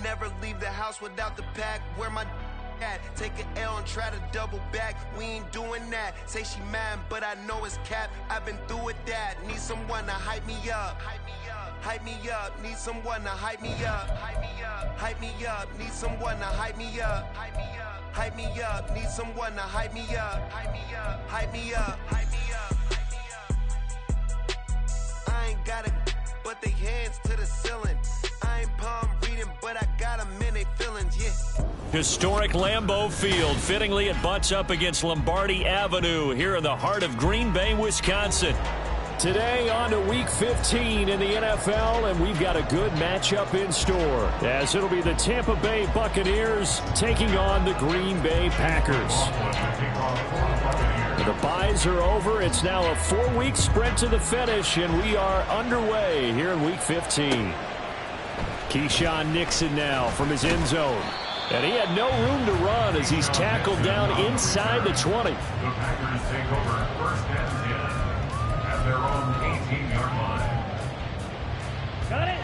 Never leave the house without the pack. Where my at? Take an L and try to double back. We ain't doing that. Say she mad, but I know it's cap. I've been through with that. Need someone to hype me up. Hype me up. Need someone to hype me up. Hype me up. Need someone to hype me up. Hype me up. Need someone to hype me up. Hype me up. Hype me up. Hype me up. I ain't got it, but they hands to the ceiling. I ain't palm reading, but I got them in they feelings, yeah. Historic Lambeau Field. Fittingly, it butts up against Lombardi Avenue here in the heart of Green Bay, Wisconsin. Today on to Week 15 in the NFL, and we've got a good matchup in store, as it'll be the Tampa Bay Buccaneers taking on the Green Bay Packers. The byes are over. It's now a 4-week sprint to the finish, and we are underway here in Week 15. Keyshawn Nixon now from his end zone. And he had no room to run as he's tackled down inside the 20. The Packers take over first and 10 at their own 18-yard line. Got it.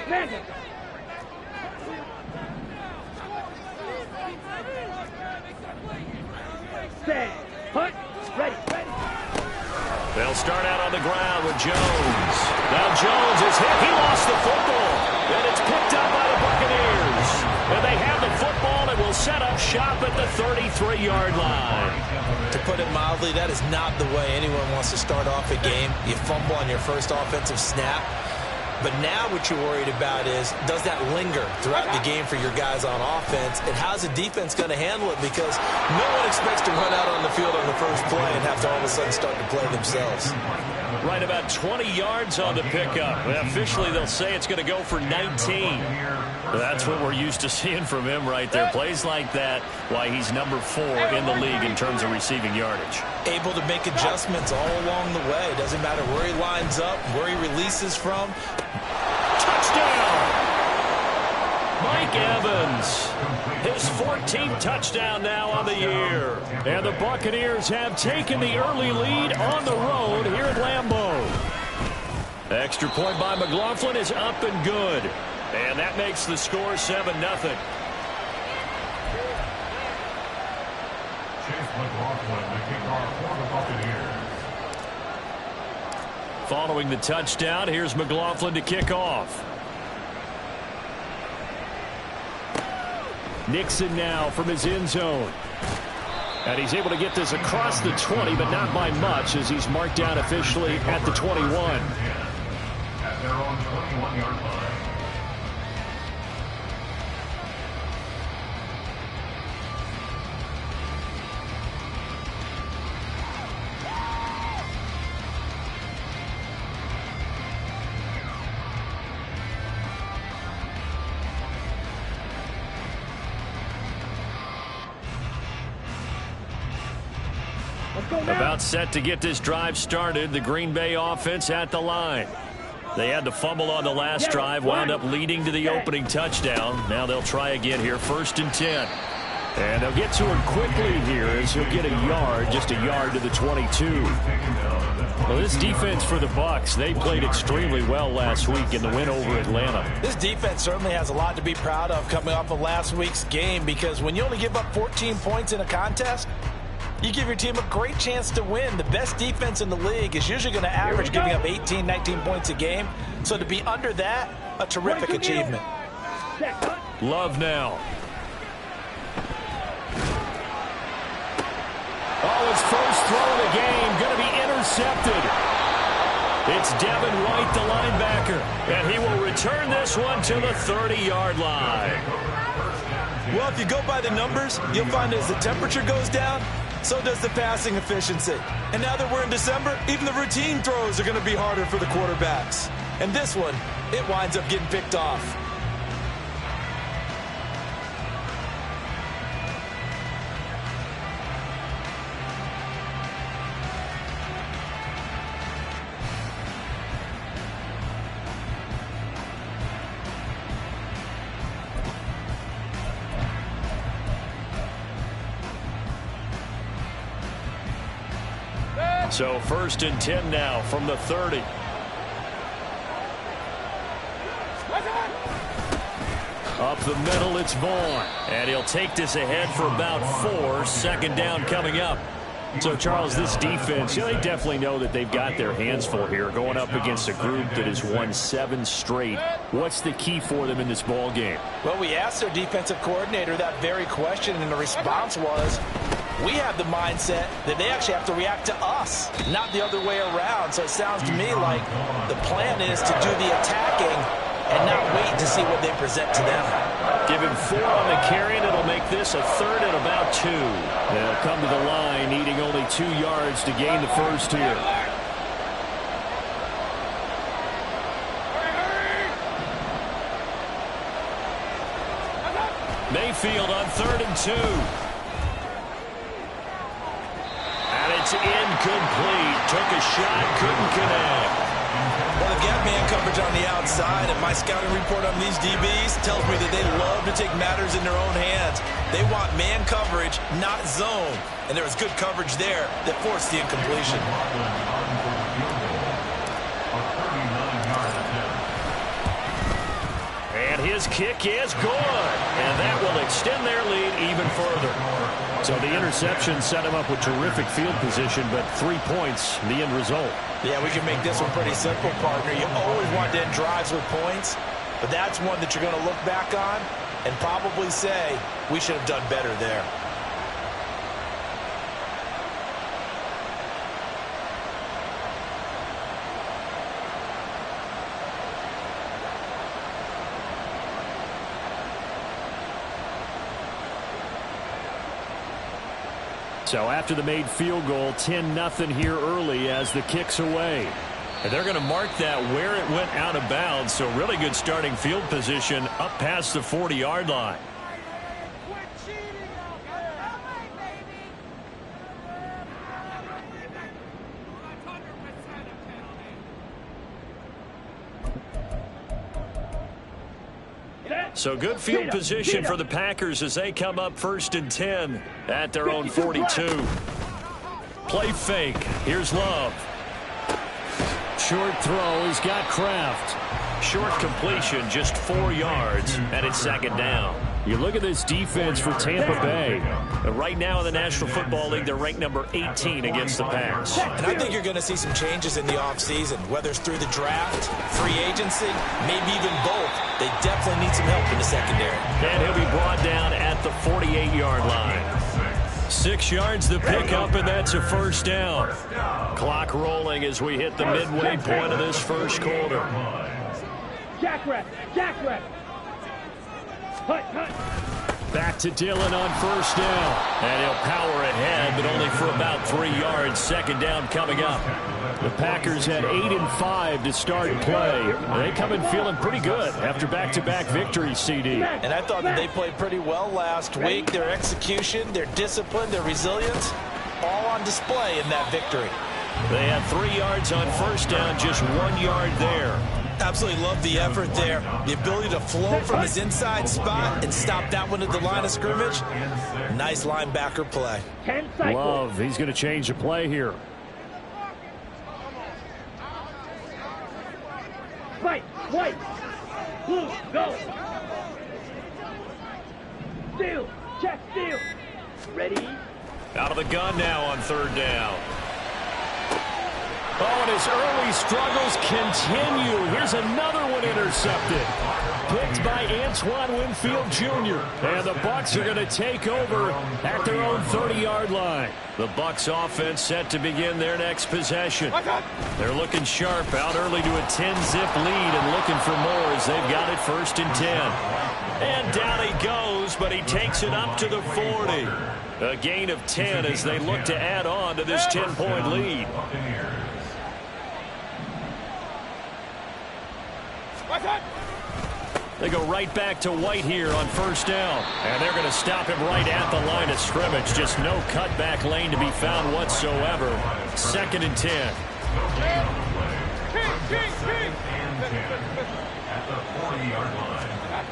Magic. Stand. Hunt. Ready. They'll start out on the ground with Jones. Now Jones is hit. He lost the football. And it's picked up by the Buccaneers. And they have the football and will set up shop at the 33-yard line. To put it mildly, that is not the way anyone wants to start off a game. You fumble on your first offensive snap. But now what you're worried about is, does that linger throughout the game for your guys on offense? And how's the defense going to handle it? Because no one expects to run out on the field on the first play and have to all of a sudden start to play themselves. Right about 20 yards on the pickup. Well, officially, they'll say it's going to go for 19. That's what we're used to seeing from him right there. Plays like that, why he's number 4 in the league in terms of receiving yardage. Able to make adjustments all along the way. Doesn't matter where he lines up, where he releases from. Touchdown! Mike Evans, his 14th touchdown now on the year. And the Buccaneers have taken the early lead on the road here at Lambeau. Extra point by McLaughlin is up and good. And that makes the score 7-0. Chase McLaughlin, the kickoff for the Buccaneers. Following the touchdown, here's McLaughlin to kick off. Nixon now from his end zone. And he's able to get this across the 20, but not by much, as he's marked down officially at the 21. At their own 21-yard line. About set to get this drive started. The Green Bay offense at the line. They had the fumble on the last drive, wound up leading to the opening touchdown. Now they'll try again here, 1st and 10. And they'll get to him quickly here as he'll get a yard, just a yard to the 22. Well, this defense for the Bucs, they played extremely well last week in the win over Atlanta. This defense certainly has a lot to be proud of coming off of last week's game, because when you only give up 14 points in a contest, you give your team a great chance to win. The best defense in the league is usually going to average giving up 18, 19 points a game. So to be under that, a terrific achievement. Love now. Oh, his first throw of the game going to be intercepted. It's Devin White, the linebacker, and he will return this one to the 30-yard line. Well, if you go by the numbers, you'll find as the temperature goes down, so does the passing efficiency. And now that we're in December, even the routine throws are going to be harder for the quarterbacks. And this one, it winds up getting picked off. So 1st and 10 now from the 30. Up the middle, it's Vaughn. And he'll take this ahead for about 4. Second down coming up. So, Charles, this defense, they definitely know that they've got their hands full here going up against a group that has won 7 straight. What's the key for them in this ball game? Well, we asked their defensive coordinator that very question, and the response was, we have the mindset that they actually have to react to us, not the other way around. So it sounds to me like the plan is to do the attacking and not wait to see what they present to them. Give him 4 on the carry, and it'll make this a 3rd and about 2. They'll come to the line, needing only 2 yards to gain the first here. Mayfield on 3rd and 2. And it's incomplete. Took a shot, couldn't connect. Well, they've got man coverage on the outside, and my scouting report on these DBs tells me that they love to take matters in their own hands. They want man coverage, not zone. And there was good coverage there that forced the incompletion. And his kick is good. And that will extend their lead even further. So the interception set him up with terrific field position, but 3 points, the end result. Yeah, we can make this one pretty simple, partner. You always want to end drives with points, but that's one that you're going to look back on and probably say, we should have done better there. So after the made field goal, 10-0 here early as the kick's away. And they're going to mark that where it went out of bounds. So really good starting field position up past the 40-yard line. So good field position for the Packers as they come up 1st and 10 at their own 42. Play fake. Here's Love. Short throw. He's got Kraft. Short completion, just 4 yards, and it's 2nd down. You look at this defense for Tampa Bay. Right now in the National Football League, they're ranked number 18 against the pass. And I think you're going to see some changes in the offseason, whether it's through the draft, free agency, maybe even both. They definitely need some help in the secondary. And he'll be brought down at the 48-yard line. 6 yards the pickup, and that's a 1st down. Clock rolling as we hit the midway point of this first quarter. Jackrabbit, jackrabbit. Back to Dillon on 1st down. And he'll power ahead, but only for about 3 yards. 2nd down coming up. The Packers had 8 and 5 to start play. They come in feeling pretty good after back-to-back victories, CD. And I thought that they played pretty well last week. Their execution, their discipline, their resilience, all on display in that victory. They had 3 yards on 1st down, just 1 yard there. Absolutely love the effort there. The ability to flow from his inside spot and stop that one at the line of scrimmage. Nice linebacker play. Love, he's going to change the play here. White, white, blue, go. Steal, check, steal. Ready? Out of the gun now on 3rd down. Oh, and his early struggles continue. Here's another one intercepted. Picked by Antoine Winfield Jr. And the Bucs are going to take over at their own 30-yard line. The Bucs offense set to begin their next possession. They're looking sharp, out early to a 10-zip lead and looking for more as they've got it 1st and 10. And down he goes, but he takes it up to the 40. A gain of 10 as they look to add on to this 10-point lead. They go right back to White here on 1st down. And they're going to stop him right at the line of scrimmage. Just no cutback lane to be found whatsoever. 2nd and 10. At the 40-yard line.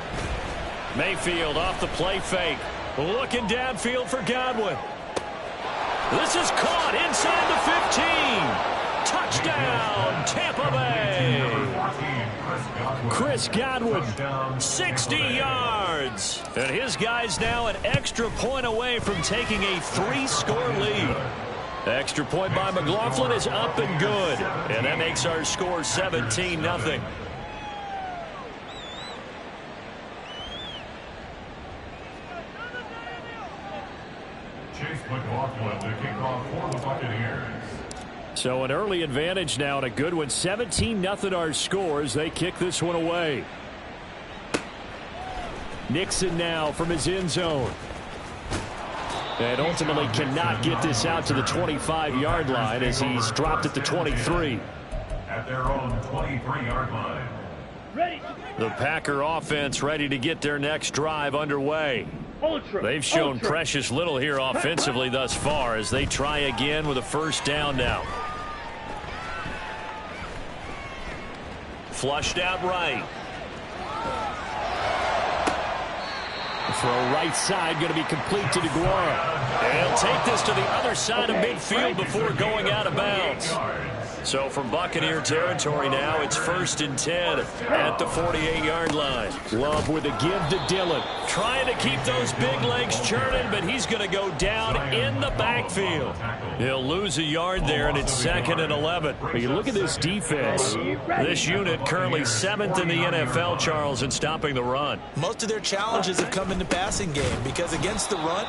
Mayfield off the play fake. Looking downfield for Godwin. This is caught inside the 15. Touchdown, Tampa Bay. Chris Godwin, 60 yards. And his guy's now an extra point away from taking a 3-score lead. Extra point by McLaughlin is up and good. And that makes our score 17-0. Chase McLaughlin to kick off for the Buccaneers. So an early advantage now and a good one. 17-0 our scores. They kick this one away. Nixon now from his end zone. And ultimately cannot get this out to the 25-yard line as he's dropped at the 23. At their own 23-yard line. Ready. The Packer offense ready to get their next drive underway. They've shown precious little here offensively thus far as they try again with a first down now. Flushed out right. Throw right side going to be complete to DeGuara. And he'll take this to the other side of midfield before going out of bounds. So from Buccaneer territory now, it's 1st and 10 at the 48-yard line. Love with a give to Dillon. Trying to keep those big legs churning, but he's going to go down in the backfield. He'll lose a yard there, and it's 2nd and 11. But you look at this defense. This unit currently 7th in the NFL, Charles, in stopping the run. Most of their challenges have come in the passing game because against the run,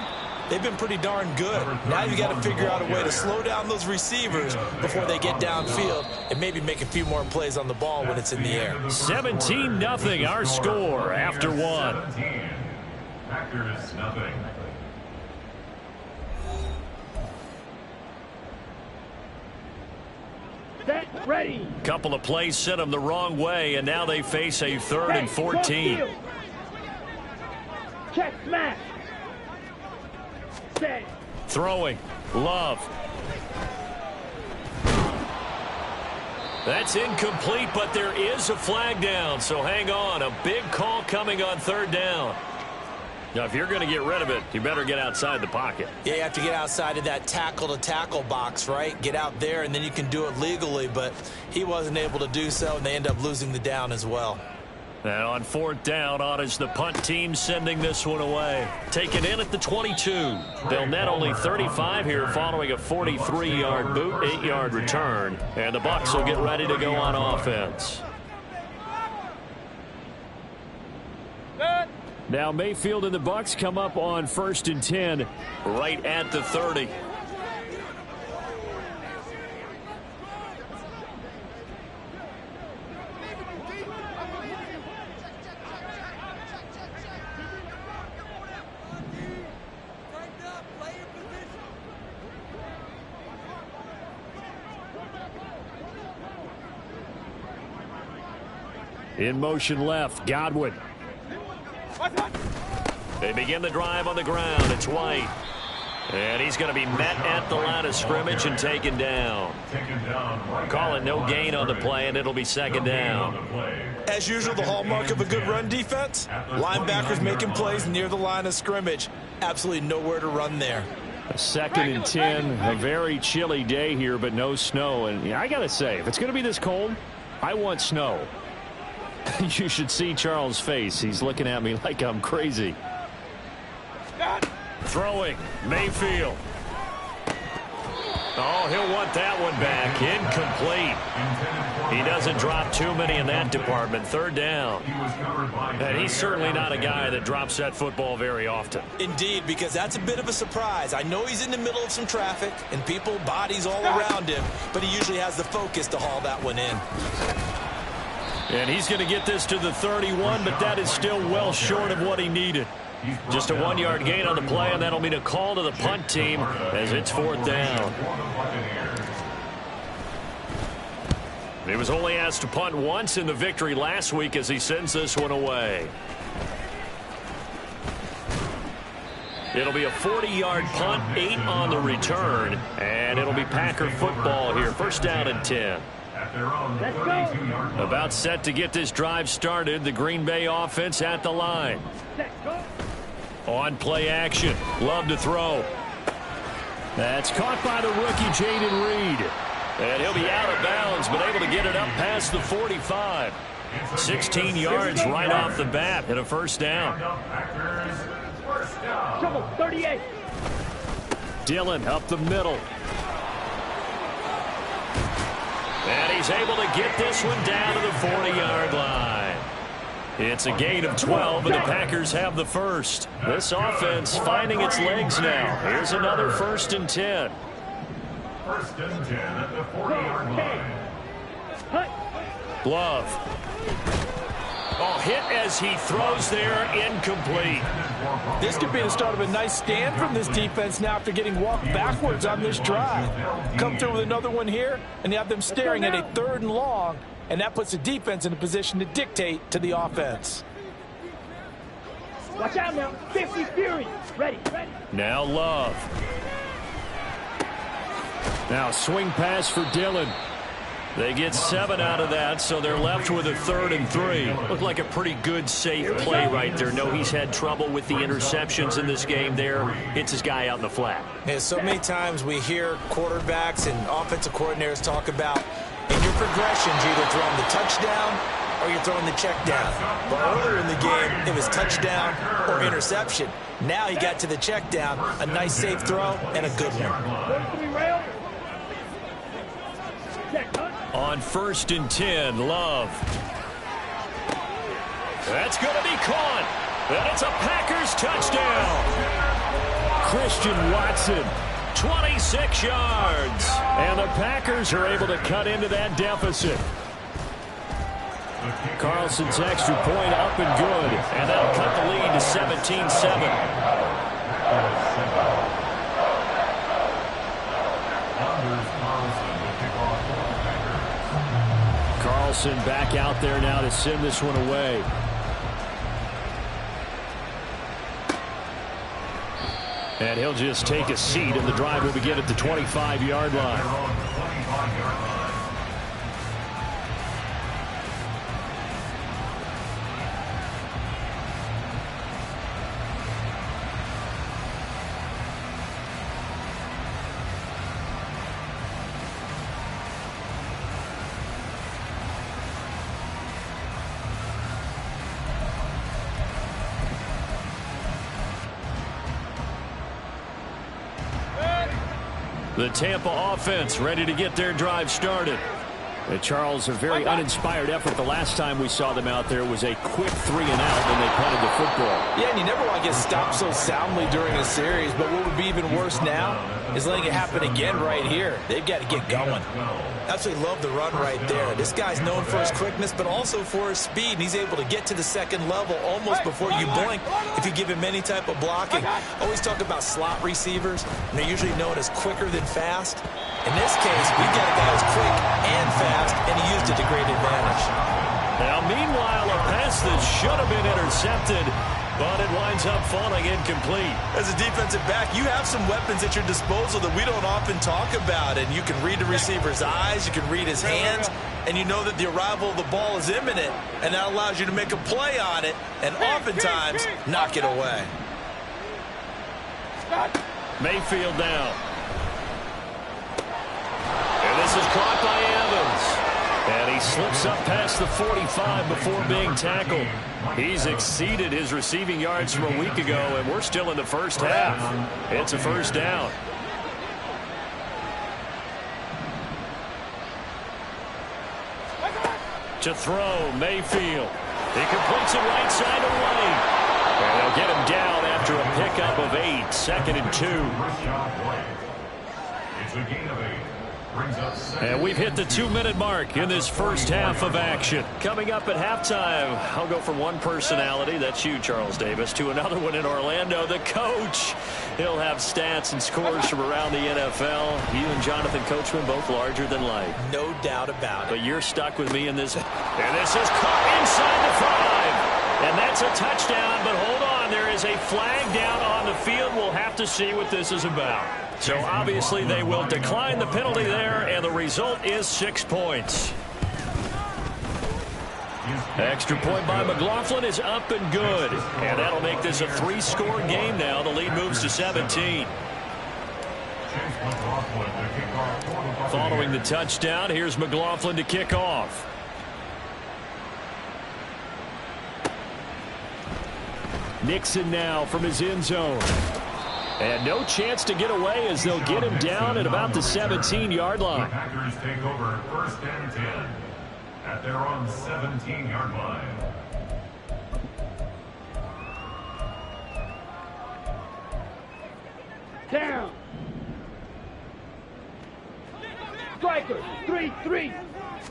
they've been pretty darn good. Now you got to figure out a way to slow down those receivers before they get downfield and maybe make a few more plays on the ball when it's in the air. 17-0 our score after one. Packers nothing. Set. Ready. Couple of plays sent them the wrong way, and now they face a 3rd and 14. Check smash. Set. Throwing. Love. That's incomplete, but there is a flag down, so hang on. A big call coming on 3rd down. Now, if you're going to get rid of it, you better get outside the pocket. Yeah, you have to get outside of that tackle-to-tackle box, right? Get out there, and then you can do it legally, but he wasn't able to do so, and they end up losing the down as well. Now on 4th down, on is the punt team sending this one away. Taken in at the 22. They'll net only 35 here following a 43-yard boot, 8-yard return. And the Bucs will get ready to go on offense. Now Mayfield and the Bucs come up on 1st and 10 right at the 30. In motion left, Godwin. They begin the drive on the ground. It's White. And he's going to be met at the line of scrimmage and taken down. Calling no gain on the play, and it'll be 2nd down. As usual, the hallmark of a good run defense, linebackers making plays near the line of scrimmage. Absolutely nowhere to run there. 2nd and 10, a very chilly day here, but no snow. And I got to say, if it's going to be this cold, I want snow. You should see Charles' face. He's looking at me like I'm crazy. Throwing. Mayfield. Oh, he'll want that one back. Incomplete. He doesn't drop too many in that department. 3rd down. And he's certainly not a guy that drops that football very often. Indeed, because that's a bit of a surprise. I know he's in the middle of some traffic and people, bodies all around him, but he usually has the focus to haul that one in. And he's going to get this to the 31, but that is still well short of what he needed. Just a 1-yard gain on the play, and that'll mean a call to the punt team as it's 4th down. He was only asked to punt once in the victory last week as he sends this one away. It'll be a 40-yard punt, 8 on the return, and it'll be Packer football here. 1st down and 10. Let's go. About set to get this drive started. The Green Bay offense at the line. Set. Go. On play action. Love to throw. That's caught by the rookie, Jaden Reed. And he'll be out of bounds, but able to get it up past the 45. 16 yards right off the bat and a first down. Shovel 38. Dillon up the middle. And he's able to get this one down to the 40-yard line. It's a gain of 12, and the Packers have the first. This offense finding its legs now. Here's another 1st and 10. 1st and 10 at the 40-yard line. Love. Oh, hit as he throws there, incomplete. This could be the start of a nice stand from this defense now after getting walked backwards on this drive. Come through with another one here, and you have them staring at a 3rd and long, and that puts the defense in a position to dictate to the offense. Watch out now. 50 Fury. Ready. Now Love. Now swing pass for Dillon. They get 7 out of that, so they're left with a 3rd and 3. Looked like a pretty good, safe play right there. No, he's had trouble with the interceptions in this game there. Hits his guy out in the flat. Yeah, so many times we hear quarterbacks and offensive coordinators talk about in your progressions, you're either throwing the touchdown or you're throwing the check down. But earlier in the game, it was touchdown or interception. Now he got to the check down, a nice safe throw, and a good one. On 1st and 10, Love. That's going to be caught. And it's a Packers touchdown. Christian Watson, 26 yards. And the Packers are able to cut into that deficit. Carlson's extra point up and good. And that'll cut the lead to 17-7. Carlson back out there now to send this one away. And he'll just take a seat, and the drive will begin at the 25-yard line. The Tampa offense ready to get their drive started. And Charles, a very uninspired effort the last time we saw them out there. It was a quick 3 and out when they punted the football. Yeah, and you never want to get stopped so soundly during a series, but what would be even worse now is letting it happen again right here. They've got to get going. Absolutely love the run right there. This guy's known for his quickness, but also for his speed, and he's able to get to the second level almost before you blink if you give him any type of blocking. Always talk about slot receivers, and they're usually known as quicker than fast. In this case, we've got a guy who's quick and fast, and he used it to great advantage. Now, meanwhile, a pass that should have been intercepted, but it winds up falling incomplete. As a defensive back, you have some weapons at your disposal that we don't often talk about, and you can read the receiver's eyes, you can read his hands, and you know that the arrival of the ball is imminent, and that allows you to make a play on it, and oftentimes knock it away. Mayfield down. And this is caught by Evans. And he slips up past the 45 before being tackled. He's exceeded his receiving yards from a week ago, and we're still in the first half. It's a first down. To throw, Mayfield. He completes it right side of the lane. And they'll get him down after a pickup of 8, 2nd and 2. It's a gain of 8. And we've hit the 2-minute mark in this first half of action. Coming up at halftime, I'll go from one personality, that's you, Charles Davis, to another one in Orlando, the coach. He'll have stats and scores from around the NFL. You and Jonathan Coachman both larger than life. No doubt about it. But you're stuck with me in this. And this is caught inside the 5. And that's a touchdown, but hold on, there is a flag down on the field. We'll have to see what this is about. So obviously they will decline the penalty there, and the result is 6 points. Extra point by McLaughlin is up and good. And that'll make this a 3-score game now. The lead moves to 17. Following the touchdown, here's McLaughlin to kick off. Nixon now from his end zone. And no chance to get away as they'll get him down at about the 17-yard line. The Packers take over 1st and 10 at their own 17-yard line. Down. Striker, 3-3.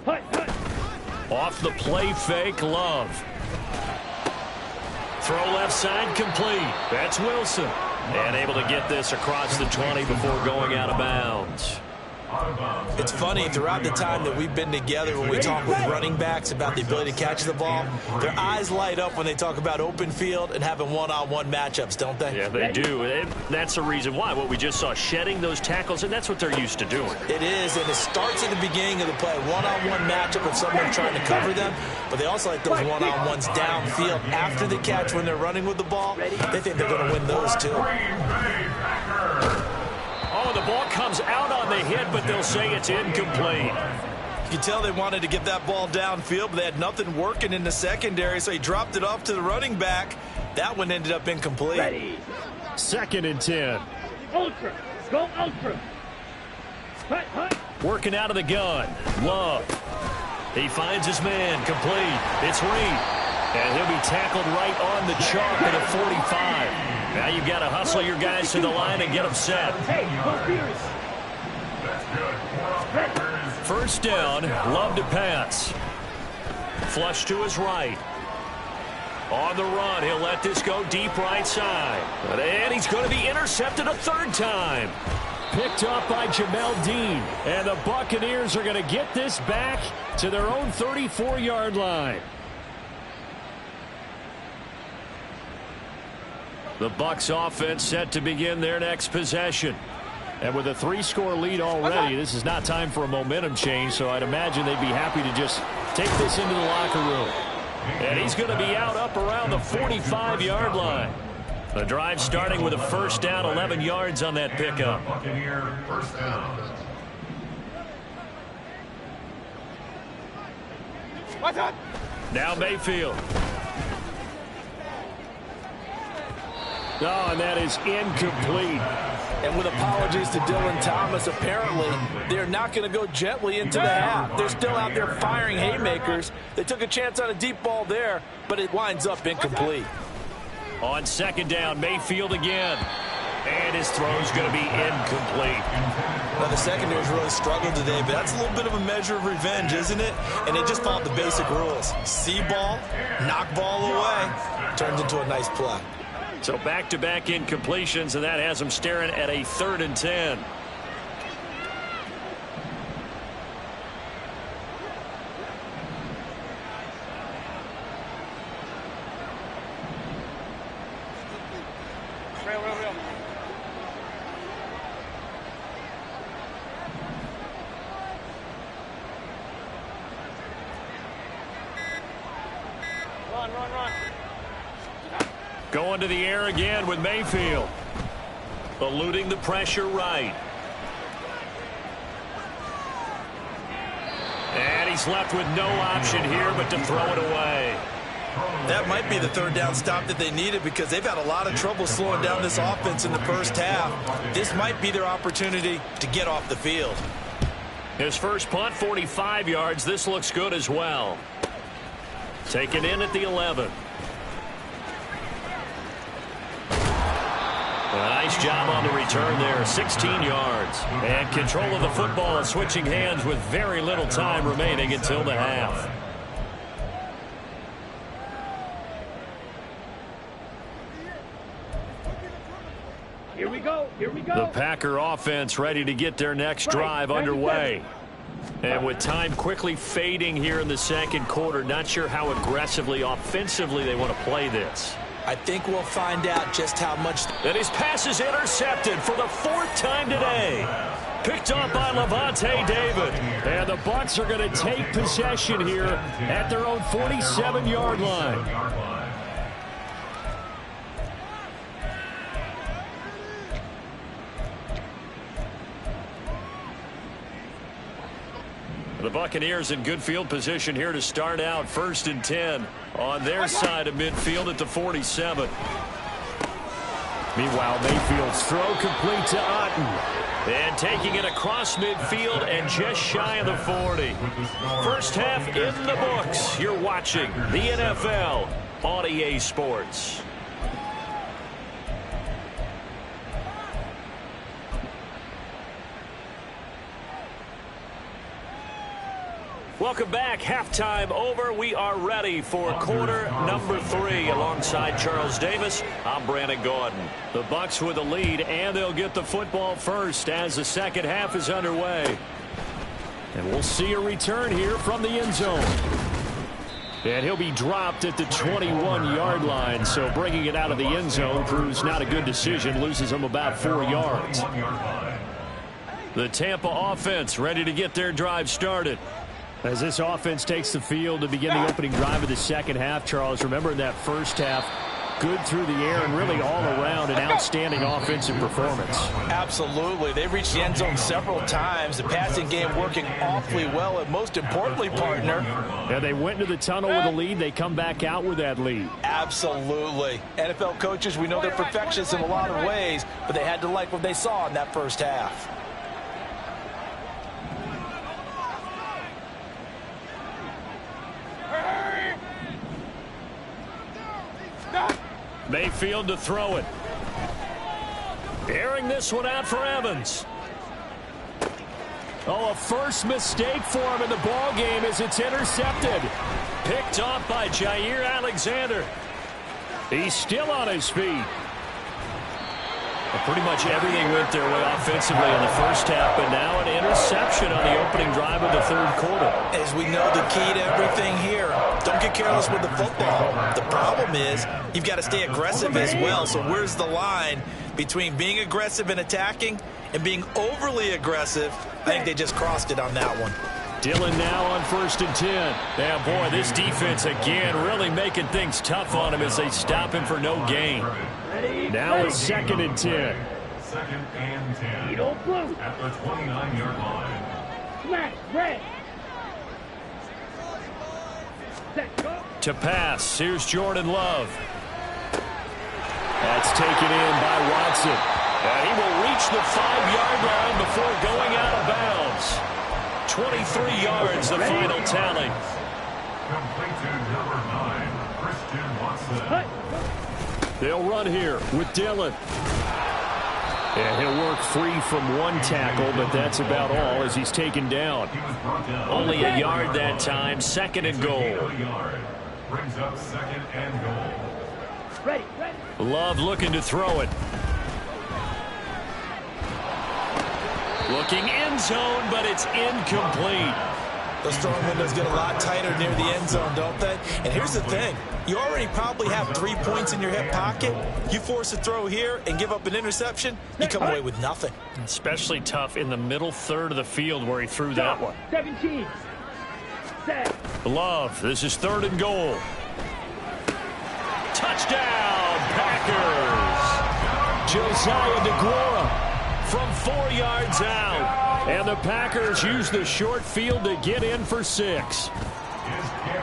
Hut, hut. Off the play fake, Love. Throw left side complete. That's Wilson. And able to get this across the 20 before going out of bounds. It's funny, throughout the time that we've been together, when we talk with running backs about the ability to catch the ball, their eyes light up when they talk about open field and having one-on-one matchups, don't they? Yeah, they do. That's the reason why. What we just saw, shedding those tackles, and that's what they're used to doing. It is, and it starts at the beginning of the play, one-on-one matchup of someone trying to cover them, but they also like those one-on-ones downfield after the catch when they're running with the ball. They think they're going to win those, too. Oh, the ball comes out on the hit, but they'll say it's incomplete. You can tell they wanted to get that ball downfield, but they had nothing working in the secondary, so he dropped it off to the running back. That one ended up incomplete. Ready. 2nd and 10. Ultra. Go ultra. Hut, hut. Working out of the gun. Love. He finds his man. Complete. It's Reed. And he'll be tackled right on the chalk at a 45. Now you've got to hustle your guys to the line and get them set. Hey, go Fierce. First down, Love to pass. Flush to his right. On the run, he'll let this go deep right side. And he's going to be intercepted a 3rd time. Picked up by Jamel Dean. And the Buccaneers are going to get this back to their own 34-yard line. The Bucs offense set to begin their next possession. And with a 3-score lead already, this is not time for a momentum change, so I'd imagine they'd be happy to just take this into the locker room. And he's going to be out up around the 45-yard line. The drive starting with a 1st down, 11 yards on that pickup. Buccaneer 1st down. Now Mayfield. Oh, and that is incomplete. And with apologies to Dylan Thomas, apparently they're not going to go gently into the half. They're still out there firing haymakers. They took a chance on a deep ball there, but it winds up incomplete. On 2nd down, Mayfield again. And his throw's going to be incomplete. Now, the secondary's really struggled today, but that's a little bit of a measure of revenge, isn't it? And they just followed the basic rules. See ball, knock ball away, turns into a nice play. So back-to-back incompletions, and that has them staring at a 3rd and 10. Run. Going to the air again with Mayfield. Eluding the pressure right. And he's left with no option here but to throw it away. That might be the 3rd down stop that they needed because they've had a lot of trouble slowing down this offense in the 1st half. This might be their opportunity to get off the field. His first punt, 45 yards. This looks good as well. Taken in at the 11. A nice job on the return there, 16 yards. And control of the football and switching hands with very little time remaining until the half. Here we go. The Packer offense ready to get their next drive underway. And with time quickly fading here in the 2nd quarter, not sure how aggressively, offensively they want to play this. I think we'll find out just how much. And his pass is intercepted for the 4th time today. Picked up by Levante David. And the Bucs are going to take possession here at their own 47-yard line. The Buccaneers in good field position here to start out 1st and 10 on their side of midfield at the 47. Meanwhile, Mayfield's throw complete to Otten. And taking it across midfield and just shy of the 40. First half in the books. You're watching the NFL on EA Sports. Welcome back. Halftime over. We are ready for quarter number 3. Alongside Charles Davis, I'm Brandon Gordon. The Bucs with the lead, and they'll get the football first as the second half is underway. And we'll see a return here from the end zone. And he'll be dropped at the 21-yard line, so bringing it out of the end zone proves not a good decision. Loses him about 4 yards. The Tampa offense ready to get their drive started. As this offense takes the field to begin the opening drive of the second half, Charles, remember in that first half, good through the air and really all around an outstanding offensive performance. Absolutely. They've reached the end zone several times. The passing game working awfully well, and most importantly, partner. Yeah, they went into the tunnel with a lead. They come back out with that lead. Absolutely. NFL coaches, we know they're perfectionists in a lot of ways, but they had to like what they saw in that first half. Mayfield to throw it. Airing this one out for Evans. Oh, a first mistake for him in the ball game as it's intercepted. Picked off by Jair Alexander. He's still on his feet. Well, pretty much everything went their way offensively in the first half, but now an interception on the opening drive of the third quarter. As we know, the key to everything here, don't get careless with the football. The problem is you've got to stay aggressive as well. So where's the line between being aggressive and attacking and being overly aggressive? I think they just crossed it on that one. Dillon now on 1st and 10. Yeah, boy, this defense again really making things tough on him as they stop him for no gain. Now it's 2nd and 10. 2nd and 10. You don't blue. At the 29-yard line. Flat, red. Set, go. To pass, here's Jordan Love. That's taken in by Watson. And he will reach the 5-yard line before going out of bounds. 23 yards, the final tally. Complete to number 9, Christian Watson. They'll run here with Dillon. And he'll work free from one tackle, but that's about all as he's taken down. Only a yard that time, 2nd and goal. Brings up 2nd and goal. Ready. Love looking to throw it. Looking end zone, but it's incomplete. Those throwing windows get a lot tighter near the end zone, don't they? And here's the thing. You already probably have 3 points in your hip pocket. You force a throw here and give up an interception, you come away with nothing. Especially tough in the middle third of the field where he threw that one. 17. Set. Love, this is 3rd and goal. Touchdown, Packers. Josiah DeGuara from 4 yards out. And the Packers use the short field to get in for 6.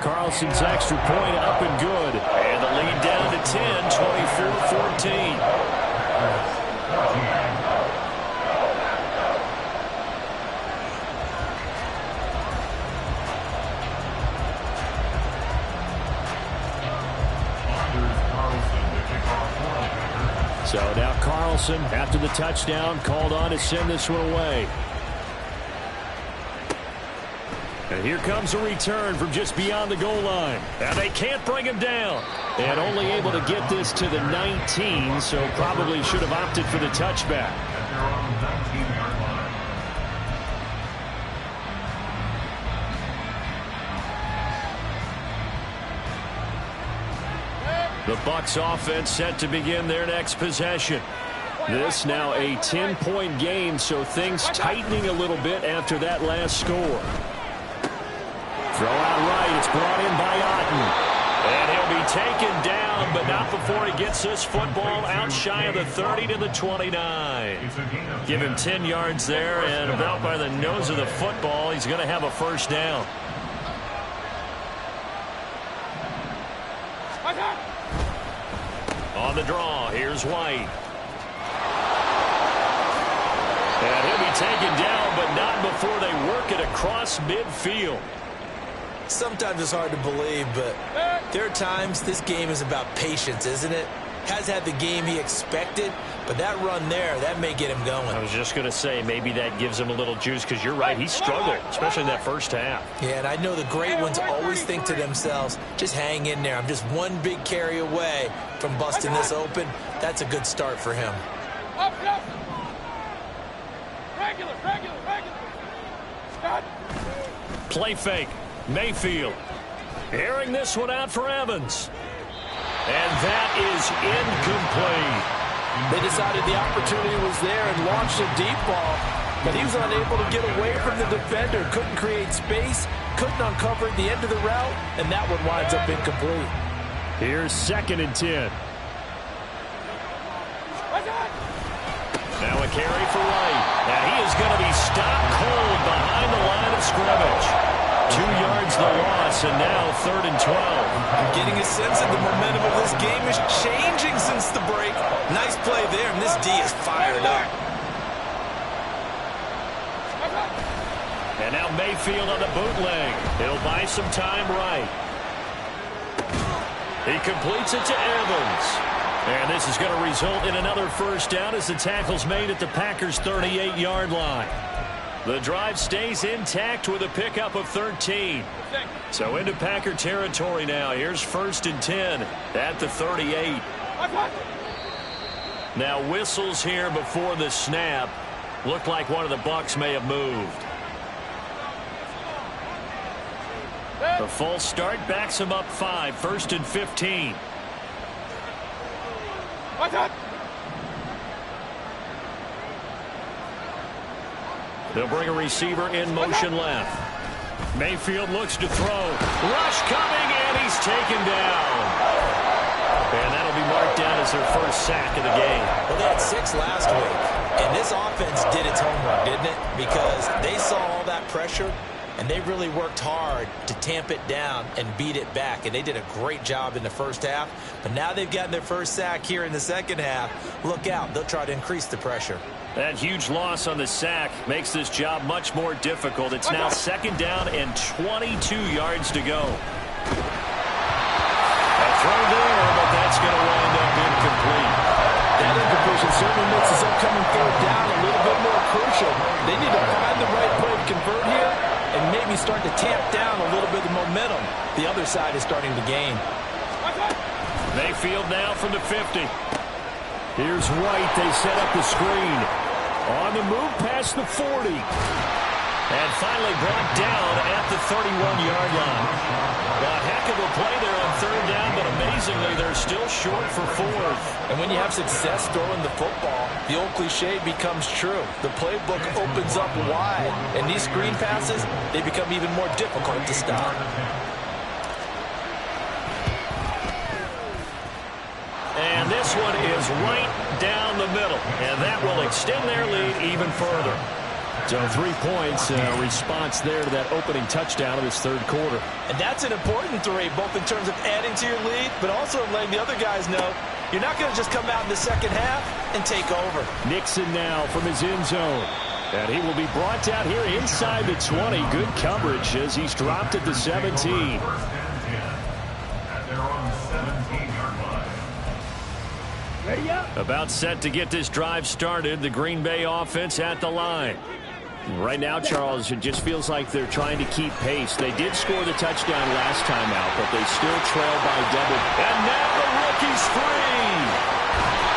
Carlson's extra point up and good. And the lead down to 10, 24-14. So now Carlson, after the touchdown, called on to send this one away. And here comes a return from just beyond the goal line. And they can't bring him down. And only able to get this to the 19, so probably should have opted for the touchback. At their own 19-yard line. The Bucs offense set to begin their next possession. This now a 10-point game, so things tightening a little bit after that last score. Throw out right. It's brought in by Otten. And he'll be taken down, but not before he gets this football out shy of the 30 to the 29. Give him 10 yards there, and about by the nose of the football, he's going to have a first down. On the draw, here's White. taken down, but not before they work it across midfield. Sometimes it's hard to believe, but there are times this game is about patience, isn't it? Has had the game he expected, but that run there, that may get him going. I was just going to say, maybe that gives him a little juice, because you're right, he struggled, especially in that first half. Yeah, and I know the great ones always think to themselves, just hang in there. I'm just one big carry away from busting this open. That's a good start for him. Regular. Start. Play fake. Mayfield. Airing this one out for Evans. And that is incomplete. They decided the opportunity was there and launched a deep ball, but he was unable to get away from the defender. Couldn't create space, couldn't uncover the end of the route, and that one winds up incomplete. Here's 2nd and 10. Now a carry for Wright. And he is going to be stopped cold behind the line of scrimmage. 2 yards the loss, and now 3rd and 12. I'm getting a sense that the momentum of this game is changing since the break. Nice play there, and this D is fired up. And now Mayfield on the bootleg. He'll buy some time right. He completes it to Evans. And this is going to result in another first down as the tackle's made at the Packers' 38-yard line. The drive stays intact with a pickup of 13. So into Packer territory now. Here's 1st and 10 at the 38. Now whistles here before the snap. Looked like one of the Bucs may have moved. The false start backs him up 5. 1st and 15. They'll bring a receiver in motion left. Mayfield looks to throw. Rush coming, and he's taken down. And that'll be marked down as their first sack of the game. Well, they had 6 last week, and this offense did its homework, didn't it? Because they saw all that pressure, and they really worked hard to tamp it down and beat it back. And they did a great job in the first half. But now they've gotten their first sack here in the second half. Look out. They'll try to increase the pressure. That huge loss on the sack makes this job much more difficult. It's now 2nd down and 22 yards to go. A throw there, but that's going to wind up incomplete. That incompletion certainly makes this upcoming 3rd down a little bit more crucial. They need to find the right play to convert here and maybe start to tamp down a little bit of momentum. The other side is starting to gain. Mayfield now from the 50. Here's White. They set up the screen. On the move past the 40. And finally brought down at the 31-yard line. A heck of a play there on 3rd down, but amazingly, they're still short for 4th. And when you have success throwing the football, the old cliche becomes true. The playbook opens up wide, and these screen passes, they become even more difficult to stop. And this one is right down the middle, and that will extend their lead even further. So 3 points, response there to that opening touchdown of this 3rd quarter. And that's an important 3, both in terms of adding to your lead, but also letting the other guys know you're not going to just come out in the second half and take over. Nixon now from his end zone. And he will be brought down here inside the 20. Good coverage as he's dropped at the 17. 1st and 10 at their own 17-yard line. Ready up. About set to get this drive started. The Green Bay offense at the line. Right now, Charles, it just feels like they're trying to keep pace. They did score the touchdown last time out, but they still trail by double. And now the rookie's free.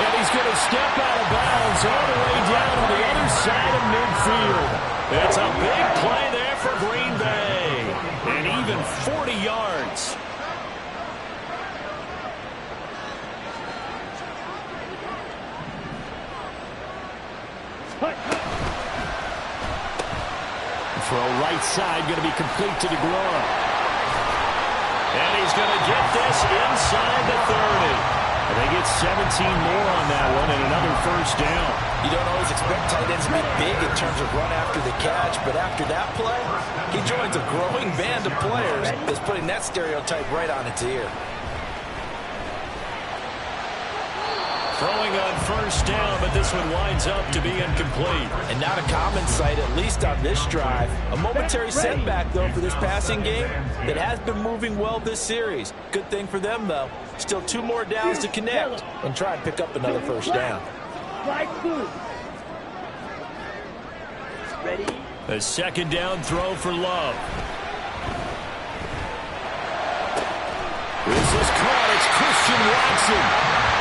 And he's going to step out of bounds all the way down on the other side of midfield. It's a big play there for Green Bay. And even 40 yards. Throw right side, going to be complete to DeGrom. And he's going to get this inside the 30. I think it's 17 more on that one and another first down. You don't always expect tight ends to be big in terms of run after the catch, but after that play, he joins a growing band of players that's putting that stereotype right on its ear. Throwing on first down, but this one winds up to be incomplete. And not a common sight, at least on this drive. A momentary setback, though, for this passing game that has been moving well this series. Good thing for them, though. Still 2 more downs to connect and try and pick up another first down. Ready? A second down throw for Love. This is caught. It's Christian Watson.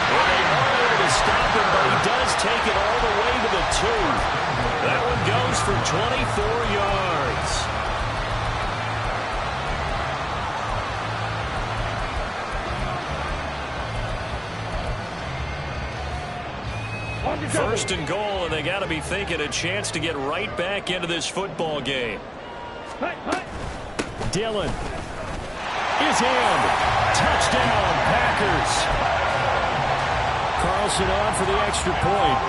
Well, they are able to stop him, but he does take it all the way to the 2. That one goes for 24 yards. First and goal, and they got to be thinking a chance to get right back into this football game. Dillon is in. Touchdown, Packers. Carlson on for the extra point.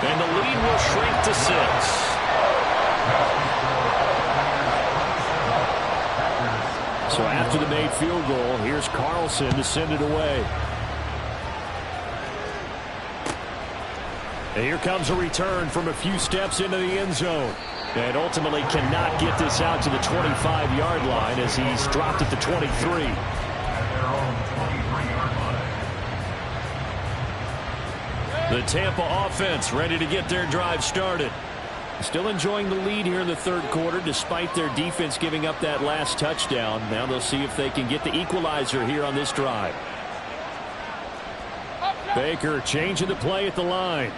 And the lead will shrink to 6. So after the made field goal, here's Carlson to send it away. And here comes a return from a few steps into the end zone. And ultimately cannot get this out to the 25-yard line as he's dropped at the 23. The Tampa offense ready to get their drive started. Still enjoying the lead here in the third quarter despite their defense giving up that last touchdown. Now they'll see if they can get the equalizer here on this drive. Baker changing the play at the line.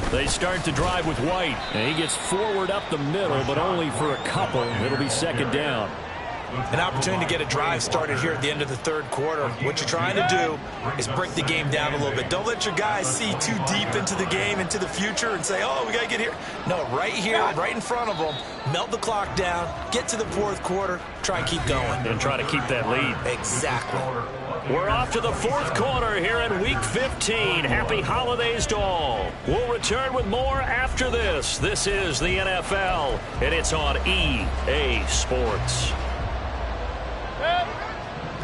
They start to drive with White. And he gets forward up the middle, but only for a couple. It'll be second down. An opportunity to get a drive started here at the end of the third quarter. What you're trying to do is break the game down a little bit. Don't let your guys see too deep into the game, into the future, and say, oh, we got to get here. No, right here, right in front of them, melt the clock down, get to the fourth quarter, try and keep going. And try to keep that lead. Exactly. We're off to the fourth quarter here in Week 15. Happy holidays to all. We'll return with more after this. This is the NFL, and it's on EA Sports.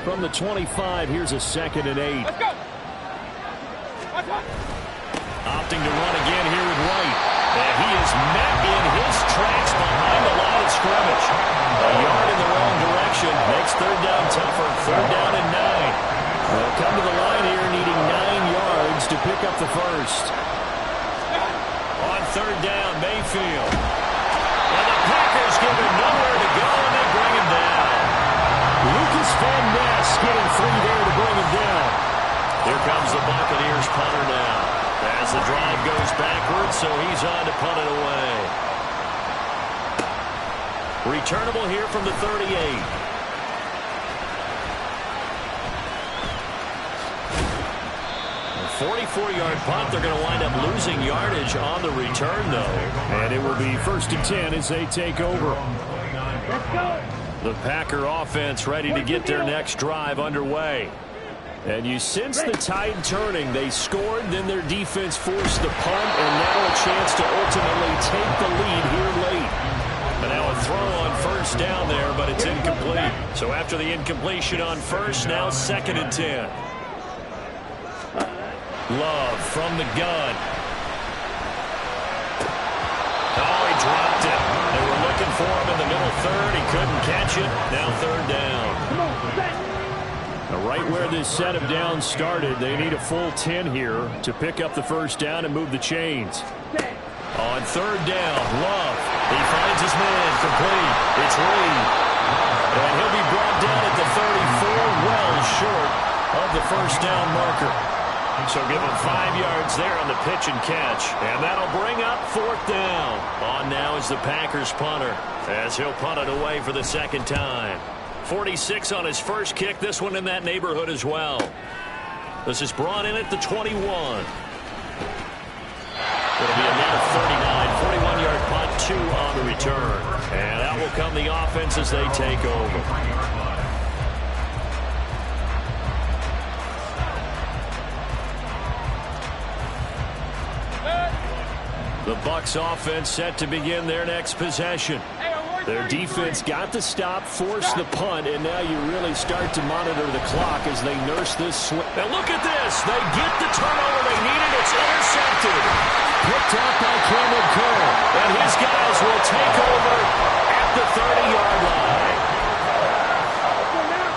From the 25, here's a 2nd and 8. Let's go. Opting to run again here with White. And he is met in his tracks behind the line of scrimmage. A yard in the wrong direction. Makes third down tougher. Third down and 9. They'll come to the line here needing 9 yards to pick up the first. On third down, Mayfield. And the Packers give him nowhere to go, and they bring him down. Lucas Van Ness getting free there to bring him down. Here comes the Buccaneers punter now. As the drive goes backwards, so he's on to punt it away. Returnable here from the 38. A 44-yard punt. They're going to wind up losing yardage on the return, though. And it will be 1st and 10 as they take over. Let's go. The Packer offense ready to get their next drive underway. And you sense the tide turning. They scored, then their defense forced the punt, and now a chance to ultimately take the lead here late. And now a throw on first down there, but it's incomplete. So after the incompletion on first, now 2nd and 10. Love from the gun. Oh, he dropped it. They were looking for him in the middle third. He couldn't catch it. Now third down. Now right where this set of downs started, they need a full 10 here to pick up the first down and move the chains. On third down, Love. He finds his man complete. It's Lee. And he'll be brought down at the 34, well short of the first down marker. So give him 5 yards there on the pitch and catch. And that'll bring up 4th down. On now is the Packers punter as he'll punt it away for the second time. 46 on his first kick. This one in that neighborhood as well. This is brought in at the 21. It'll be another 39, 41-yard punt, 2 on the return. And out will come the offense as they take over. The Bucs offense set to begin their next possession. Their defense got the stop, forced the punt, and now you really start to monitor the clock as they nurse this swing. Now look at this. They get the turnover they needed. It's intercepted. Picked up by Cameron Cole. And his guys will take over at the 30-yard line.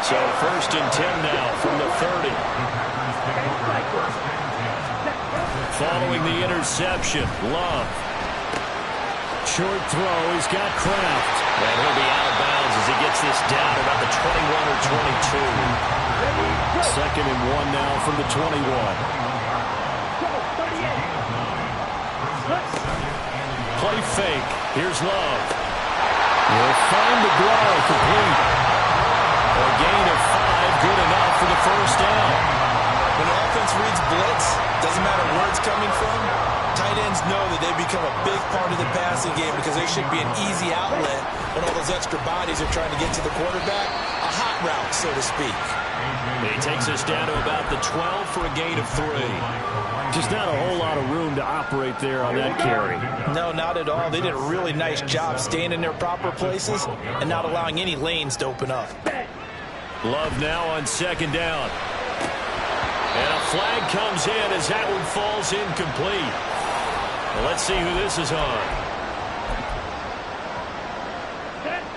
So 1st and 10 now from the 30. Following the interception, Love. Short throw, he's got Kraft. And he'll be out of bounds as he gets this down about the 21 or 22. 2nd and 1 now from the 21. Play fake. Here's Love. He'll find the draw complete. A gain of 5, good enough for the 1st down. When the offense reads blitz, doesn't matter where it's coming from, tight ends know that they become a big part of the passing game because they should be an easy outlet when all those extra bodies are trying to get to the quarterback. A hot route, so to speak. He takes us down to about the 12 for a gain of 3. Just not a whole lot of room to operate there on that carry. No, not at all. They did a really nice job staying in their proper places and not allowing any lanes to open up. Love now on 2nd down. And a flag comes in as that one falls incomplete. Well, let's see who this is on.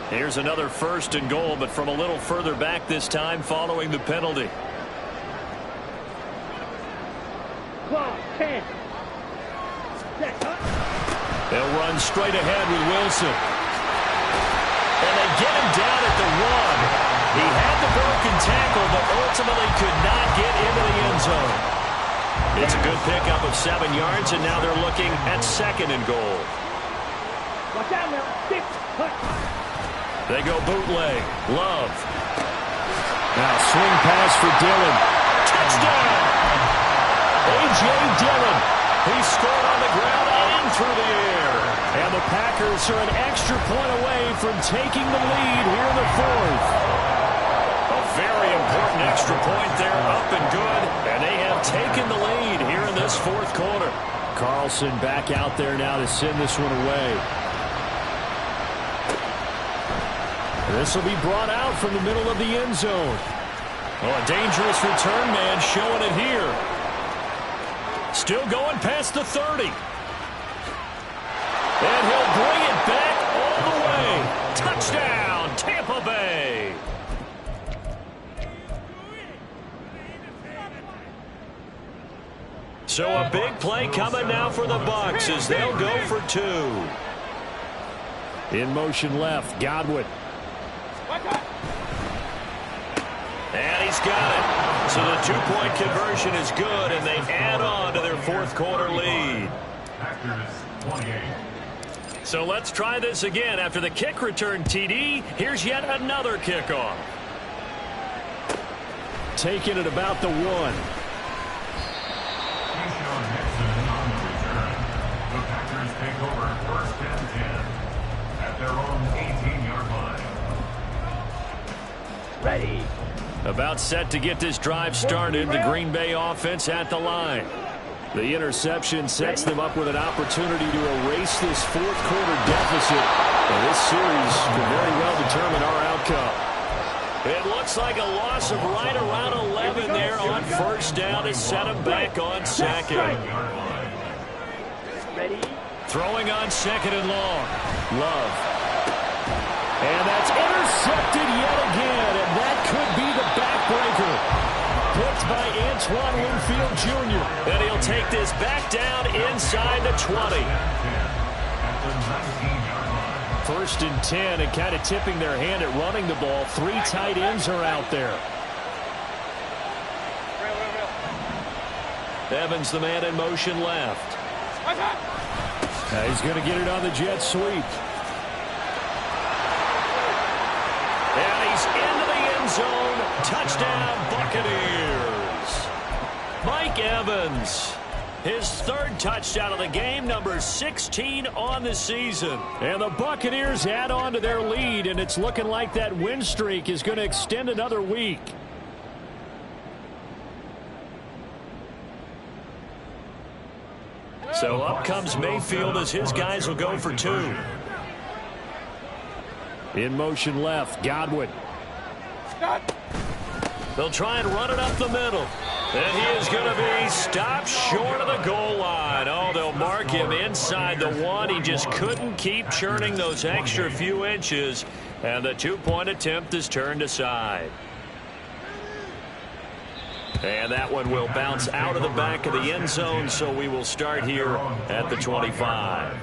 Here's another 1st and goal, but from a little further back this time following the penalty. They'll run straight ahead with Wilson. And they get him down at the 1. He had the broken tackle, but ultimately could not get into the end zone. It's a good pickup of 7 yards, and now they're looking at 2nd and goal. Watch out now. 6. They go bootleg. Love. Now swing pass for Dillon. Touchdown! A.J. Dillon. He scored on the ground and through the air. And the Packers are an extra point away from taking the lead here in the 4th. A very important extra point there, up and good. And they have taken the lead here in this 4th quarter. Carlson back out there now to send this one away. This will be brought out from the middle of the end zone. Oh, a dangerous return man showing it here. Still going past the 30. And he'll bring it back all the way. Touchdown, Tampa Bay. So a big play coming now for the Bucs as they'll go for 2. In motion left, Godwin. And he's got it. So the 2-point conversion is good, and they add on to their 4th quarter lead. So let's try this again. After the kick return TD, here's yet another kickoff. Taken at about the 1. The Packers take over 1st and 10 at their own 18-yard line. Ready. About set to get this drive started. The Green Bay offense at the line. The interception sets them up with an opportunity to erase this 4th quarter deficit. And this series could very well determine our outcome. It looks like a loss of right around 11 there on 1st down to set them back on 2nd. Ready. Throwing on 2nd and long. Love. And that's intercepted yet again, and that could be the backbreaker. Picked by Antoine Winfield Jr. And he'll take this back down inside the 20. 1st and 10, and kind of tipping their hand at running the ball. 3 tight ends are out there. Evans, the man in motion left. He's going to get it on the jet sweep. And he's into the end zone. Touchdown, Buccaneers. Mike Evans, his 3rd touchdown of the game, number 16 on the season. And the Buccaneers add on to their lead, and it's looking like that win streak is going to extend another week. So up comes Mayfield as his guys will go for 2. In motion left, Godwin. They'll try and run it up the middle. And he is going to be stopped short of the goal line. Oh, they'll mark him inside the 1. He just couldn't keep churning those extra few inches. And the 2-point attempt is turned aside. And that one will bounce out of the back of the end zone, so we will start here at the 25.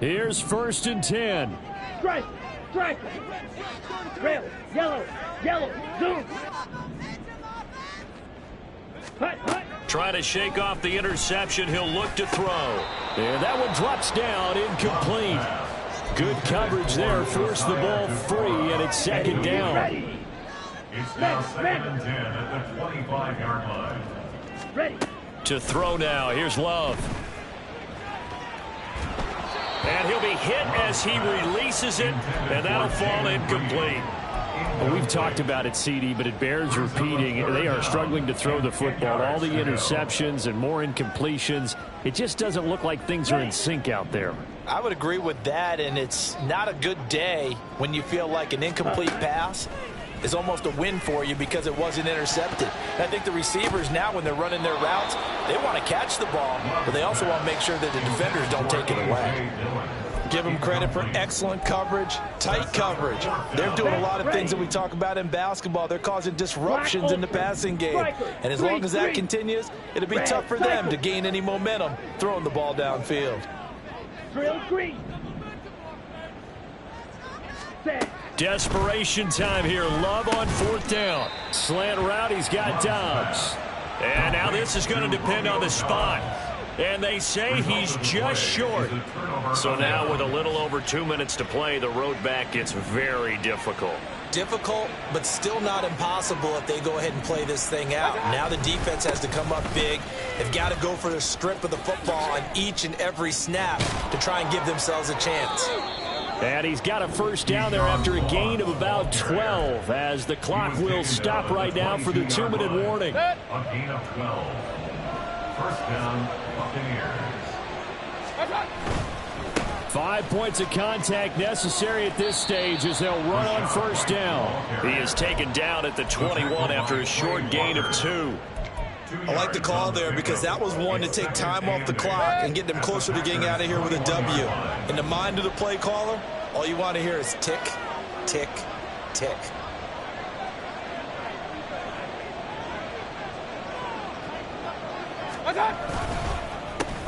Here's 1st and 10. Strike! Strike! Rail! Yellow! Yellow! Zoom! Hut! Hut! Trying to shake off the interception. He'll look to throw. And that one drops down, incomplete. Good coverage there. Forced the ball free, and it's 2nd down. It's now 2nd and 10 at the 25-yard line. Ready. To throw now. Here's Love. And he'll be hit as he releases it, and that'll fall incomplete. Well, we've talked about it, CD, but it bears repeating. They are struggling to throw the football. All the interceptions and more incompletions. It just doesn't look like things are in sync out there. I would agree with that, and it's not a good day when you feel like an incomplete pass is almost a win for you because it wasn't intercepted. And I think the receivers now, when they're running their routes, they want to catch the ball, but they also want to make sure that the defenders don't take it away. Give them credit for excellent coverage, tight coverage. They're doing a lot of things that we talk about in basketball. They're causing disruptions in the passing game. And as long as that continues, it'll be tough for them to gain any momentum throwing the ball downfield. Drill green. Set. Desperation time here. Love on 4th down. Slant route, he's got Dobbs. And now this is going to depend on the spot. And they say he's just short. So now with a little over 2 minutes to play, the road back gets very difficult. Difficult, but still not impossible if they go ahead and play this thing out. Now the defense has to come up big. They've got to go for the strip of the football on each and every snap to try and give themselves a chance. And he's got a 1st down there after a gain of about 12 as the clock will stop right now for the 2-minute warning. A gain of 12. 1st down, Buccaneers. 5 points of contact necessary at this stage as they'll run on 1st down. He is taken down at the 21 after a short gain of 2. I like the call there because that was one to take time off the clock and get them closer to getting out of here with a W. In the mind of the play caller, all you want to hear is tick, tick, tick.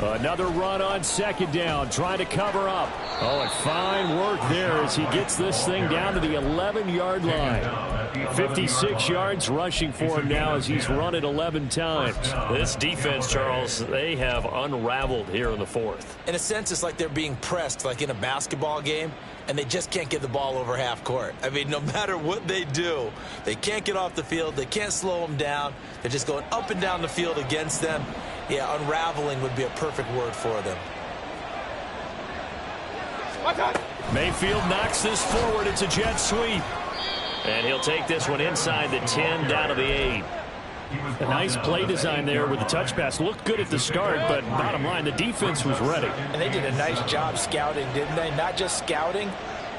Another run on 2nd down, trying to cover up. Oh, and fine work there as he gets this thing down to the 11-yard line. 56 yards rushing for him now as he's run it 11 times. This defense, Charles, they have unraveled here in the 4th. In a sense, it's like they're being pressed like in a basketball game, and they just can't get the ball over half court. I mean, no matter what they do, they can't get off the field. They can't slow them down. They're just going up and down the field against them. Yeah, unraveling would be a perfect word for them. Mayfield knocks this forward. It's a jet sweep. And he'll take this one inside the 10 down to the 8. A nice play design there with the touch pass. Looked good at the start, but bottom line, the defense was ready. And they did a nice job scouting, didn't they? Not just scouting,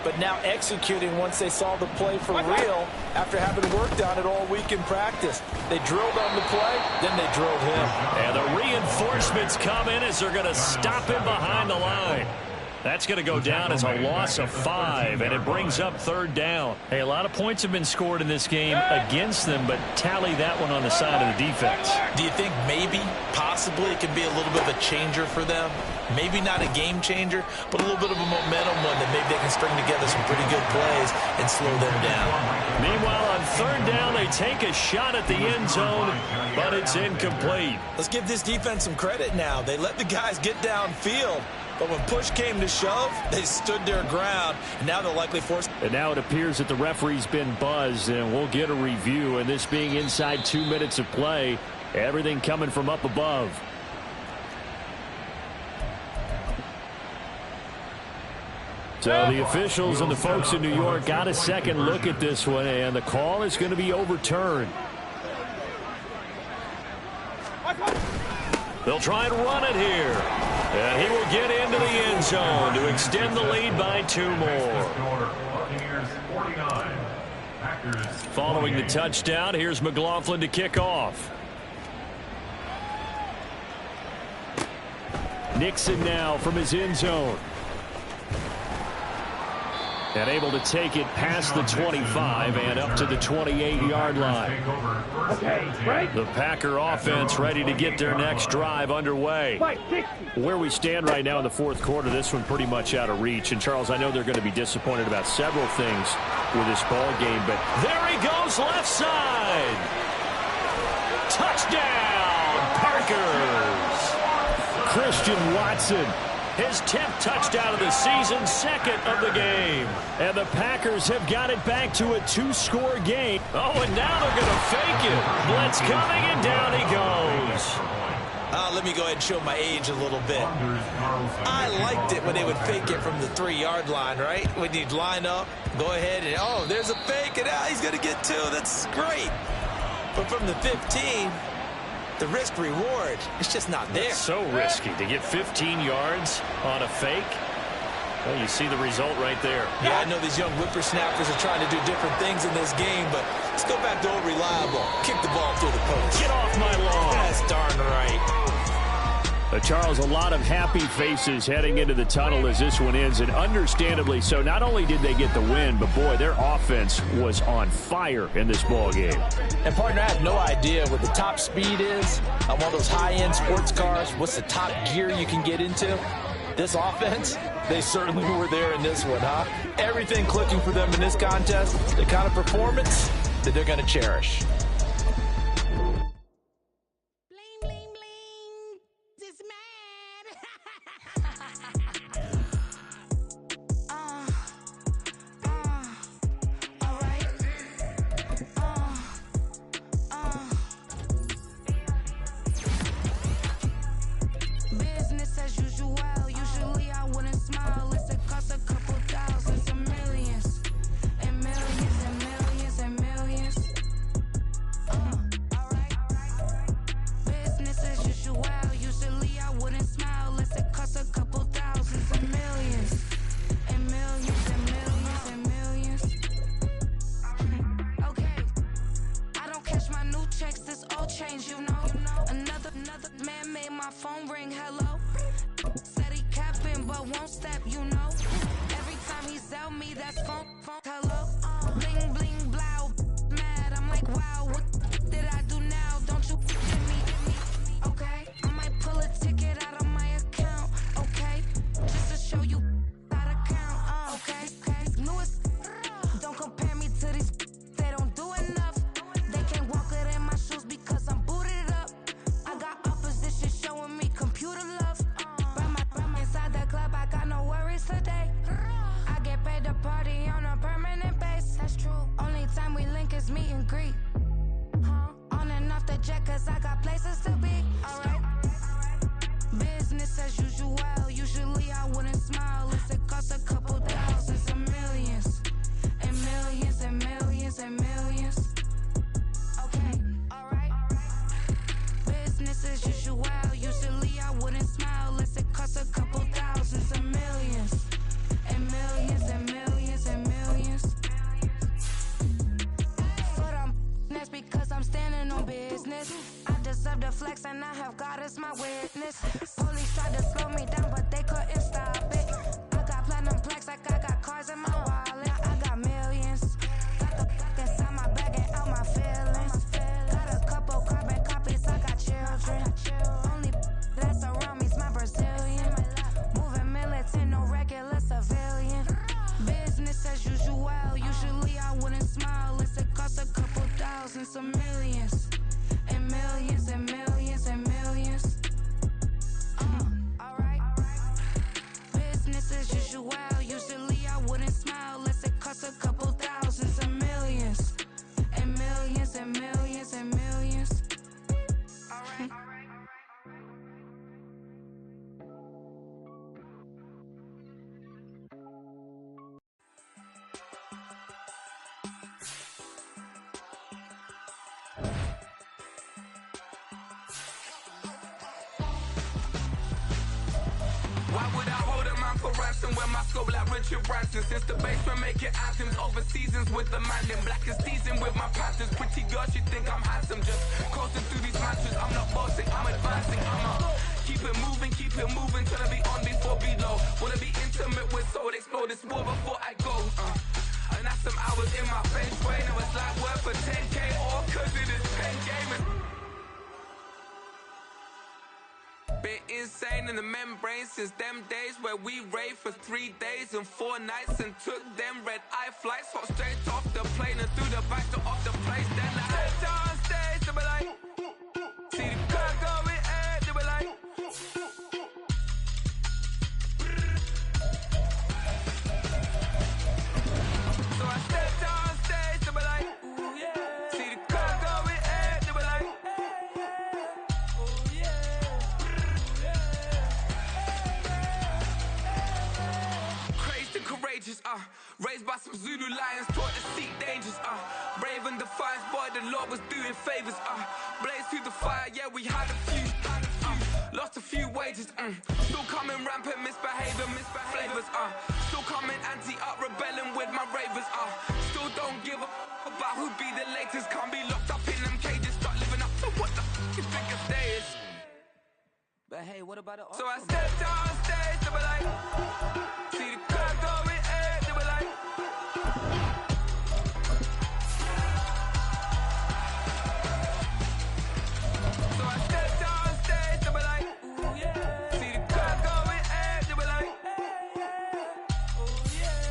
but now executing once they saw the play for real after having worked on it all week in practice. They drilled on the play, then they drilled him. And the reinforcements come in as they're going to stop him behind the line. That's going to go down as a loss of 5, and it brings up 3rd down. Hey, a lot of points have been scored in this game against them, but tally that one on the side of the defense. Do you think maybe, possibly, it could be a little bit of a changer for them? Maybe not a game changer, but a little bit of a momentum one that maybe they can string together some pretty good plays and slow them down. Meanwhile, on 3rd down, they take a shot at the end zone, but it's incomplete. Let's give this defense some credit now. They let the guys get downfield. But when push came to shove, they stood their ground. And now they're likely forced. And now it appears that the referee's been buzzed, and we'll get a review. And this being inside 2 minutes of play, everything coming from up above. So the officials and the folks in New York got a second look at this one, and the call is going to be overturned. They'll try and run it here. And he will get into the end zone to extend the lead by 2 more. Following the touchdown, here's McLaughlin to kick off. Nixon now from his end zone. And able to take it past the 25 and up to the 28-yard line. Okay, right. The Packer offense ready to get their next drive underway. Where we stand right now in the fourth quarter, this one pretty much out of reach. And, Charles, I know they're going to be disappointed about several things with this ball game, but there he goes left side. Touchdown, Packers. Christian Watson. His 10th touchdown of the season, second of the game. And the Packers have got it back to a 2-score game. Oh, and now they're going to fake it. Blitz coming, and down he goes. Let me go ahead and show my age a little bit. I liked it when they would fake it from the 3-yard line, right? When you'd line up, go ahead, and, oh, there's a fake, and he's going to get 2. That's great. But from the 15... the risk-reward, it's just not there. It's so risky to get 15 yards on a fake. Well, you see the result right there. Yeah, I know these young whippersnappers are trying to do different things in this game, but let's go back to old reliable. Kick the ball through the post. Get off my lawn. That's darn right. Charles, a lot of happy faces heading into the tunnel as this one ends, and understandably so. Not only did they get the win, but, boy, their offense was on fire in this ball game. And, partner, I have no idea what the top speed is on one of those high-end sports cars. What's the top gear you can get into? This offense, they certainly were there in this one, huh? Everything clicking for them in this contest, the kind of performance that they're going to cherish. Why would I hold a man for ransom when my scope like Richard Branson? Since the basement making anthems over seasons with the man in black is teasing with my patterns. Pretty girl, she think I'm handsome. Just coasting through these matches. I'm not bossing, I'm advancing. Keep it moving, trying to be on before below. Wanna be intimate with soul, explore this war before I go. And that's some hours in my bench way. Now it's like work for 10K, all cause it is pen gaming. Been insane in the membrane since them days where we raved for 3 days and 4 nights and took them red-eye flights. Hot straight off the plane and through the back door of the place. Then I stepped on stage, they were like, see the crowd going air, they were like, so I stepped on stage, they were like, ooh yeah. See the crowd going air, they were like, ooh yeah. Crazed and courageous, raised by some Zulu lions, taught to seek dangers, brave and defiant, boy, the Lord was doing favors, blaze through the fire, yeah, we had a few, lost a few wages, still coming rampant, misbehaving, flavors, still coming anti-up, rebelling with my ravers, still don't give a about who be the latest, can't be locked up in them cages, start living up to what the you think a day is. But hey, what about it? So I stepped on stage, they were like, see the crowd going air, they were like, so I stepped on stage, they were like, ooh yeah. See the crowd going air, they were like, ooh yeah.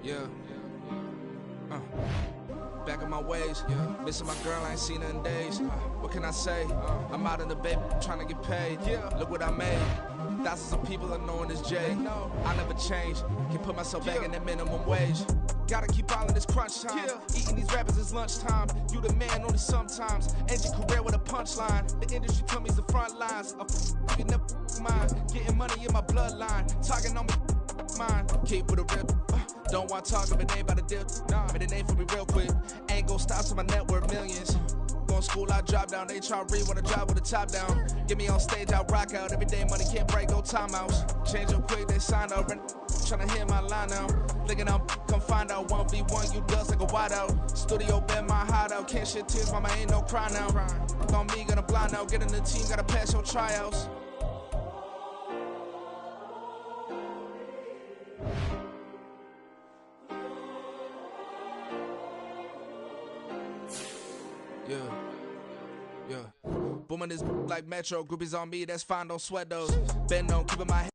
Yeah. Back in my ways, missing my girl, I ain't seen her in days. What can I say? I'm out in the baby, trying to get paid. Look what I made. Thousands of people are knowing this Jay. I never change. Can put myself back in that minimum wage. Gotta keep all in this crunch time. Eating these rappers is lunchtime. You the man only sometimes. End your career with a punchline. The industry told me the front lines. You never mind. Getting money in my bloodline. Talking on me, mine. Keep with a rip. Don't want to talk if it ain't about the dip. But it ain't for me real quick. Ain't gon' stop till my net worth millions. Going school, I drop down. HRE wanna drive with the top down. Get me on stage, I rock out. Every day money can't break, no timeouts. Change up quick, they sign up. Tryna hear my line now. Thinking I'm come find out 1v1, you dust like a whiteout. Studio been my hideout. Can't shed tears, mama ain't no cry now. On me, gonna blind out. Get in the team, gotta pass your tryouts. Yeah. Booming this like Metro. Groupies on me, that's fine, don't sweat those. Been on keeping my head.